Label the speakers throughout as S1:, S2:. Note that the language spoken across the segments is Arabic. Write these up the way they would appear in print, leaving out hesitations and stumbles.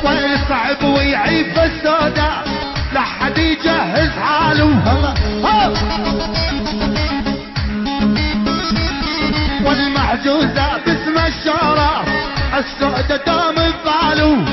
S1: ويصعب ويعيب السوداء لحد يجهز حاله والمحجوزة باسم الشهرة السوداء دام بباله.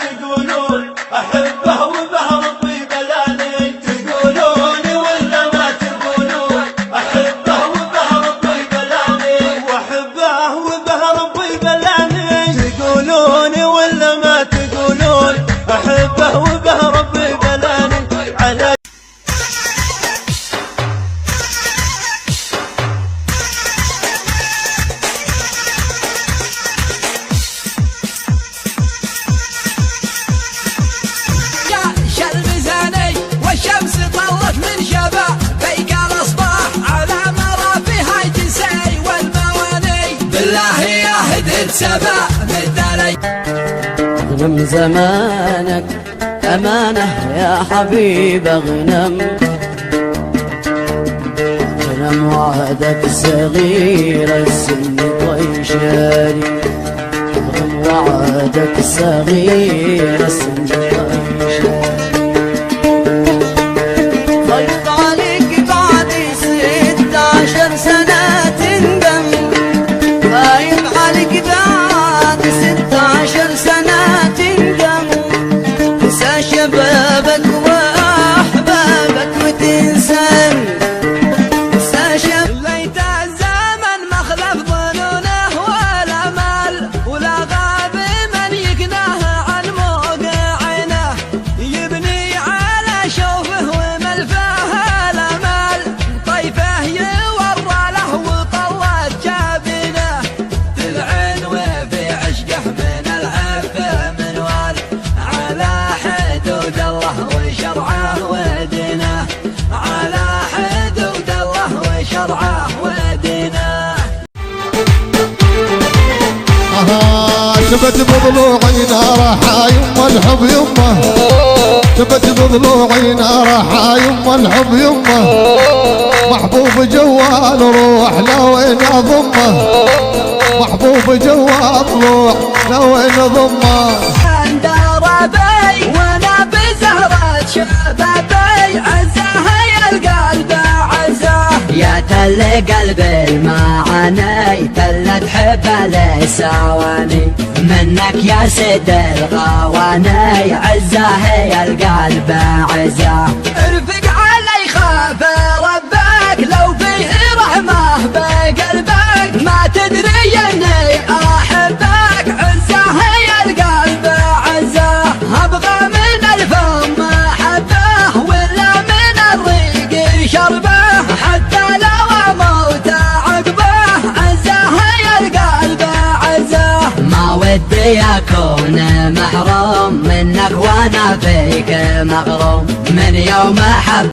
S2: تقولون احبه وبه ربي بلاني، تقولون ولا ما تقولون احبه وبه ربي بلاني، واحبه وبه ربي بلاني، تقولون ولا ما تقولون احبه وبه ربي بلاني. على
S3: سبع بالدلي اغنم زمانك أمانة يا حبيب اغنم، اغنم وعدك الصغير السن طيشاني، اغنم وعدك الصغير السن طيشاني. خيط عليك بعد 16 سنة تندم، خايف عليك بعد 16 سنة تندم، تنسى شبابك وأحبابك وتنساني، تنسى شبابك. ليت الزمن ما خلف ظنونه ولا مال، ولا غاب من يكناه عن موقعنا، يبني على شوفه وملفه الأمال، طيفه يورى له وطلت جابنه، تلعن وفي عشقه من العفه منوال، على حدود الله وشرعه ودينه، على حدود الله وشرعه ودينه.
S4: شبت بضلوعي نارها يما الحب يمه، شبت بضلوعي نارها يما الحب يمه، محبوب جوال روح لوين اضمه، محبوب جوال روح لوين اضمه.
S3: عند ربي وانا بزهرة شبابي، عزاه يا القلب عزاه، يا تل قلبي المعاني، تل تحب لسواني، منك يا سيد الغواني، عزاه يا القلب عزاه. ارفق علي خاف ربك، لو فيه رحمه بقلبك، ما تدري اني احبك، عزاه يا القلب عزاه. ابغى من الفم حبه ولا من الريق شربه، حتى لو اموت عقبه، عزاه يا القلب عزاه. ما ودي اكون محروم منك وانا فيك مغروم، من يوم احب